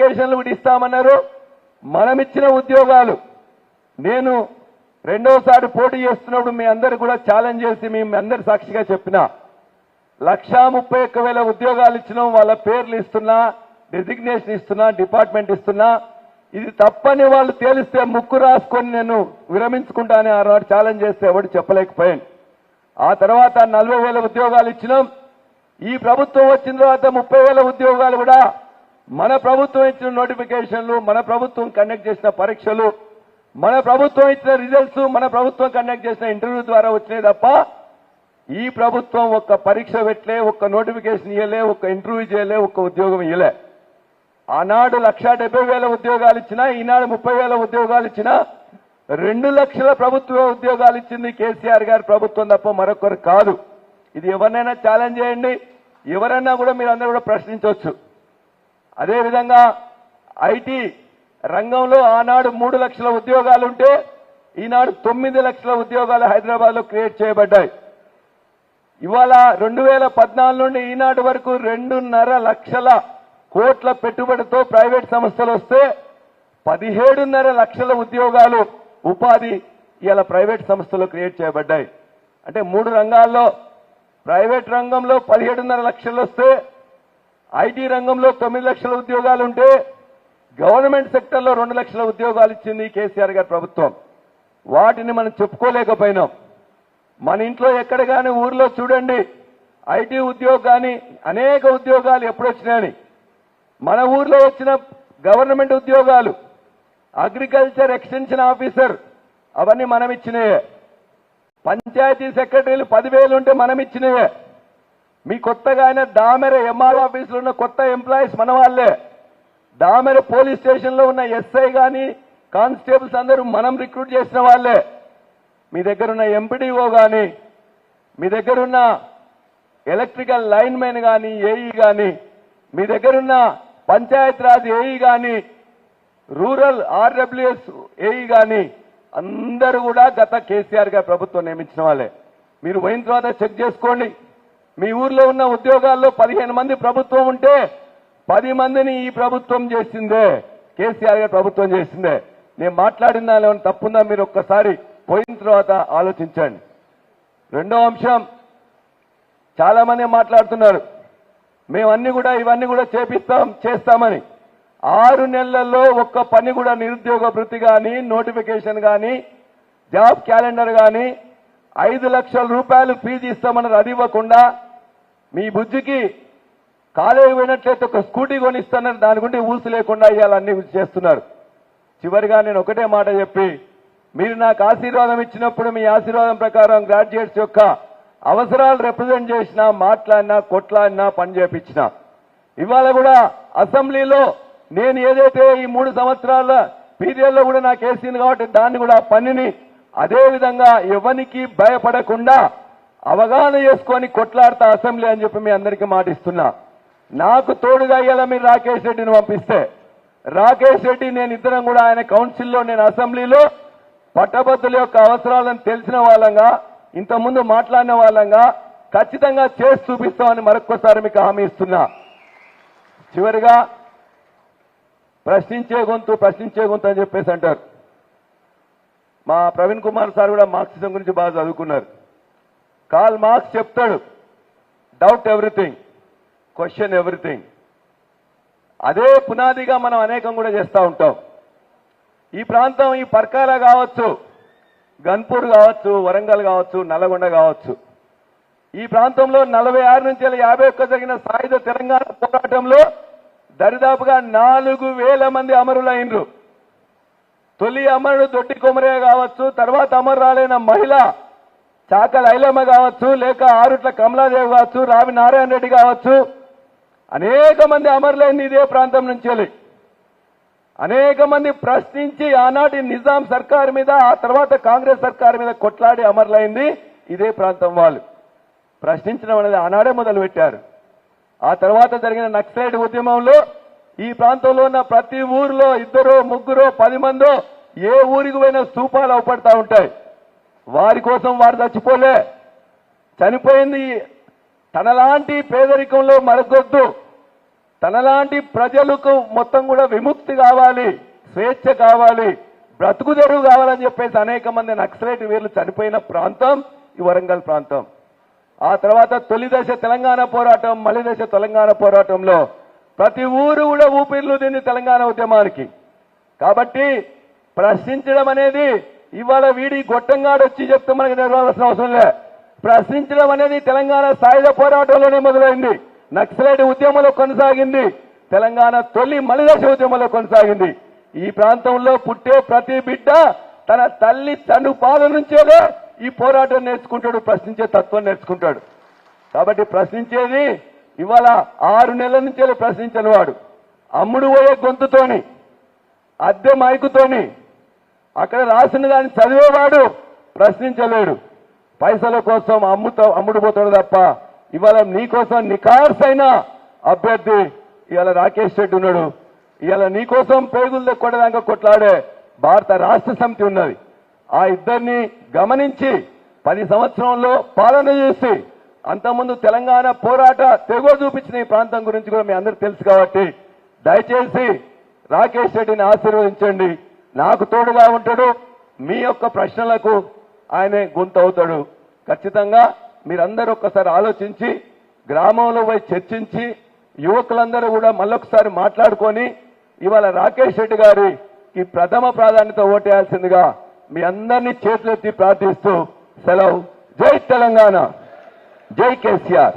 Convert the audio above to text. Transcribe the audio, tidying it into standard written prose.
నోటిఫికేషన్లు కూడా ఇస్తామన్నారు. మనమిచ్చిన ఉద్యోగాలు నేను రెండోసారి పోటీ చేస్తున్నప్పుడు మీ అందరు కూడా ఛాలెంజ్ చేసి మీ అందరి సాక్షిగా చెప్పిన 1,31,000 ఉద్యోగాలు ఇచ్చినాం. వాళ్ళ పేర్లు ఇస్తున్నా, డెసిగ్నేషన్ ఇస్తున్నా, డిపార్ట్మెంట్ ఇస్తున్నా. ఇది తప్పని వాళ్ళు తేలిస్తే ముక్కు రాసుకొని నేను విరమించుకుంటానని ఆనాడు ఛాలెంజ్ చేస్తే ఎవరు చెప్పలేకపోయాను. ఆ తర్వాత 40,000 ఉద్యోగాలు ఇచ్చినాం. ఈ ప్రభుత్వం వచ్చిన తర్వాత 30,000 ఉద్యోగాలు కూడా మన ప్రభుత్వం ఇచ్చిన నోటిఫికేషన్లు, మన ప్రభుత్వం కండక్ట్ చేసిన పరీక్షలు, మన ప్రభుత్వం ఇచ్చిన రిజల్ట్స్, మన ప్రభుత్వం కండక్ట్ చేసిన ఇంటర్వ్యూ ద్వారా వచ్చినాయి తప్ప ఈ ప్రభుత్వం ఒక్క పరీక్ష పెట్టలే, ఒక్క నోటిఫికేషన్ ఇవ్వలే, ఒక్క ఇంటర్వ్యూ చేయలే, ఒక్క ఉద్యోగం ఇవ్వలే. ఆనాడు 1,70,000 ఉద్యోగాలు ఇచ్చినా, ఈనాడు 30,000 ఉద్యోగాలు ఇచ్చినా 2 లక్షల ప్రభుత్వ ఉద్యోగాలు ఇచ్చింది కేసీఆర్ గారి ప్రభుత్వం తప్ప మరొకరు కాదు. ఇది ఎవరినైనా ఛాలెంజ్ చేయండి, ఎవరైనా కూడా మీరు అందరూ కూడా ప్రశ్నించవచ్చు. అదేవిధంగా ఐటీ రంగంలో ఆనాడు 3 లక్షల ఉద్యోగాలుంటే ఈనాడు 9 లక్షల ఉద్యోగాలు హైదరాబాద్ లో క్రియేట్ చేయబడ్డాయి. ఇవాళ 2014 నుండి ఈనాటి వరకు 2.5 లక్షల కోట్ల పెట్టుబడితో ప్రైవేట్ సంస్థలు వస్తే 17.5 లక్షల ఉద్యోగాలు ఉపాధి ఇవాళ ప్రైవేట్ సంస్థలు క్రియేట్ చేయబడ్డాయి. అంటే 3 రంగాల్లో ప్రైవేట్ రంగంలో 17.5 లక్షలు వస్తే ఐటీ రంగంలో 9 లక్షల ఉద్యోగాలు ఉంటే గవర్నమెంట్ సెక్టర్లో 2 లక్షల ఉద్యోగాలు ఇచ్చింది కేసీఆర్ గారి ప్రభుత్వం. వాటిని మనం చెప్పుకోలేకపోయినాం. మన ఇంట్లో ఎక్కడ కానీ ఊర్లో చూడండి ఐటీ ఉద్యోగం కానీ అనేక ఉద్యోగాలు ఎప్పుడు వచ్చినాయని. మన ఊర్లో వచ్చిన గవర్నమెంట్ ఉద్యోగాలు అగ్రికల్చర్ ఎక్స్టెన్షన్ ఆఫీసర్ అవన్నీ మనం ఇచ్చినవే. పంచాయతీ సెక్రటరీలు 10,000 ఉంటే మనం ఇచ్చినవే. మీ కొత్తగా అయిన దామెర ఎంఆర్ ఆఫీసులో ఉన్న కొత్త ఎంప్లాయీస్ మన వాళ్ళే. దామెర పోలీస్ స్టేషన్లో ఉన్న ఎస్ఐ కానీ కానిస్టేబుల్స్ అందరూ మనం రిక్రూట్ చేసిన వాళ్ళే. మీ దగ్గరున్న ఎంపీడీఓ కానీ, మీ దగ్గరున్న ఎలక్ట్రికల్ లైన్ మెన్ కానీ, ఏఈ కానీ, మీ దగ్గరున్న పంచాయత్ రాజ్ ఏఈ కానీ, రూరల్ ఆర్డబ్ల్యూఎస్ ఏఈ కానీ అందరూ కూడా గత కేసీఆర్ గారి ప్రభుత్వం నియమించిన వాళ్ళే. మీరు పోయిన తర్వాత చెక్ చేసుకోండి. మీ ఊర్లో ఉన్న ఉద్యోగాల్లో 15 మంది ప్రభుత్వం ఉంటే 10 మందిని ఈ ప్రభుత్వం చేసిందే, కేసీఆర్ గారి ప్రభుత్వం చేసిందే. నేను మాట్లాడినా ఏమైనా తప్పుందా మీరు ఒక్కసారి పోయిన తర్వాత ఆలోచించండి. రెండో అంశం, చాలా మంది మాట్లాడుతున్నారు మేమన్నీ కూడా ఇవన్నీ కూడా చేస్తామని. 6 నెలల్లో ఒక్క పని కూడా నిరుద్యోగ భృతి కానీ, నోటిఫికేషన్ కానీ, జాబ్ క్యాలెండర్ కానీ, 5 లక్షల రూపాయలు ఫీజు ఇస్తామన్నారు. అది ఇవ్వకుండా మీ బుజ్జికి కాలేజీ పోయినట్లయితే ఒక స్కూటీ కొనిస్తున్నారు. దాని గురించి ఊసు లేకుండా ఇవాళ అన్ని చేస్తున్నారు. చివరిగా నేను ఒకటే మాట చెప్పి, మీరు నాకు ఆశీర్వాదం ఇచ్చినప్పుడు మీ ఆశీర్వాదం ప్రకారం గ్రాడ్యుయేట్స్ యొక్క అవసరాలు రిప్రజెంట్ చేసినా, మాట్లాడినా, కొట్లాడినా, పని చేపించినా. ఇవాళ కూడా అసెంబ్లీలో నేను ఏదైతే ఈ 3 సంవత్సరాల పీరియడ్లో కూడా నాకు వేసింది కాబట్టి దాన్ని కూడా పనిని అదే విధంగా ఎవరికి భయపడకుండా అవగాహన చేసుకొని కొట్లాడతా అసెంబ్లీ అని చెప్పి మీ అందరికీ మాటిస్తున్నా. నాకు తోడుగా ఇవాళ మీరు రాకేష్ రెడ్డిని పంపిస్తే, రాకేష్ రెడ్డి నేను ఇద్దరం కూడా ఆయన కౌన్సిల్లో, నేను అసెంబ్లీలో పట్టభద్రుల యొక్క అవసరాలను తెలిసిన వాళ్ళంగా, ఇంతకుముందు మాట్లాడిన వాళ్ళంగా ఖచ్చితంగా చేసి చూపిస్తామని మరొక్కసారి మీకు హామీ ఇస్తున్నా. చివరిగా ప్రశ్నించే గొంతు అని చెప్పేసి అంటారు. మా ప్రవీణ్ కుమార్ సార్ కూడా మార్క్సిజం గురించి బాగా చదువుకున్నారు. కార్ల్ మార్క్స్ చెప్తాడు, డౌట్ ఎవ్రీథింగ్, క్వశ్చన్ ఎవ్రీథింగ్. అదే పునాదిగా మనం అనేకం కూడా చేస్తూ ఉంటాం. ఈ ప్రాంతం, ఈ పర్కాల కావచ్చు, గన్పూర్ కావచ్చు, వరంగల్ కావచ్చు, నల్లగొండ కావచ్చు, ఈ ప్రాంతంలో 46 నుంచి 51 జరిగిన సాయుధ తెలంగాణ పోరాటంలో దరిదాపుగా 4,000 మంది అమరులైనరు. తొలి అమరుడు దొడ్డి కొమరయ్య కావచ్చు, తర్వాత అమరురాలైన మహిళ చాకల ఐలమ్మ కావచ్చు, లేక ఆరుట్ల కమలాదేవి కావచ్చు, రావి నారాయణ రెడ్డి కావచ్చు, అనేక మంది అమరులైంది ఇదే ప్రాంతం నుంచి. అనేక మంది ప్రశ్నించి ఆనాటి నిజాం సర్కార్ మీద, ఆ తర్వాత కాంగ్రెస్ సర్కార్ మీద కొట్లాడి అమరులైంది ఇదే ప్రాంతం వాళ్ళు. ప్రశ్నించడం అనేది ఆనాడే మొదలు పెట్టారు. ఆ తర్వాత జరిగిన నక్సలైట్ ఉద్యమంలో ఈ ప్రాంతంలో ఉన్న ప్రతి ఊరిలో 2, 3, 10 మందో ఏ ఊరికి పోయినా స్తూపాలు అవపడతా ఉంటాయి. వారి కోసం వారు చచ్చిపోలే, చనిపోయింది తనలాంటి పేదరికంలో మరగొద్దు, తనలాంటి ప్రజలకు మొత్తం కూడా విముక్తి కావాలి, స్వేచ్ఛ కావాలి, బ్రతుకు తెరువు కావాలని చెప్పేసి అనేక మంది నక్సలైట్ వీరులు చనిపోయిన ప్రాంతం ఈ వరంగల్ ప్రాంతం. ఆ తర్వాత తొలి దశ తెలంగాణ పోరాటం, మలి దశ తెలంగాణ పోరాటంలో ప్రతి ఊరు కూడా ఊపిరిలూదింది తెలంగాణ ఉద్యమానికి. కాబట్టి ప్రశ్నించడం అనేది ఇవాళ వీడి గొట్టంగాడు వచ్చి చెప్తే మనకి నిర్వహించాల్సిన అవసరం లే. ప్రశ్నించడం అనేది తెలంగాణ సాయుధ పోరాటంలోనే మొదలైంది, నక్సలైట్ ఉద్యమంలో కొనసాగింది, తెలంగాణ తొలి మలిదశ ఉద్యమంలో కొనసాగింది. ఈ ప్రాంతంలో పుట్టే ప్రతి బిడ్డ తన తల్లి చనుపాల నుంచేనే ఈ పోరాటం నేర్చుకుంటాడు, ప్రశ్నించే తత్వం నేర్చుకుంటాడు. కాబట్టి ప్రశ్నించేది ఇవాళ 6 నెలల నుంచే ప్రశ్నించని వాడు అమ్ముడు పోయే గొంతుతోని, అద్దె మైకుతోని అక్కడ రాసిన దాన్ని చదివేవాడు ప్రశ్నించలేడు. పైసల కోసం అమ్ముడు పోతాడు తప్ప ఇవాళ నీకోసం నికార్సైన అభ్యర్థి ఇవాళ రాకేష్ రెడ్డి ఉన్నాడు. ఇవాళ నీకోసం పేగులు దెక్కొట్టదాకా కొట్లాడే భారత రాష్ట్ర సమితి ఉన్నది. ఆ ఇద్దరిని గమనించి 10 సంవత్సరంలో పాలన చేసి అంతకుముందు తెలంగాణ పోరాట తెగో చూపించిన ఈ ప్రాంతం గురించి కూడా మీ అందరికీ తెలుసు. కాబట్టి దయచేసి రాకేష్ రెడ్డిని ఆశీర్వదించండి. నాకు తోడుగా ఉంటాడు, మీ యొక్క ప్రశ్నలకు ఆయనే గొంతు అవుతాడు. ఖచ్చితంగా మీరందరూ ఒక్కసారి ఆలోచించి గ్రామంలో పోయి చర్చించి యువకులందరూ కూడా మళ్ళొకసారి మాట్లాడుకొని ఇవాళ రాకేష్ రెడ్డి గారికి ప్రథమ ప్రాధాన్యత ఓటేయాల్సిందిగా మీ అందరినీ చేతులెత్తి ప్రార్థిస్తూ సెలవు. జై తెలంగాణ, జై కేసీఆర్.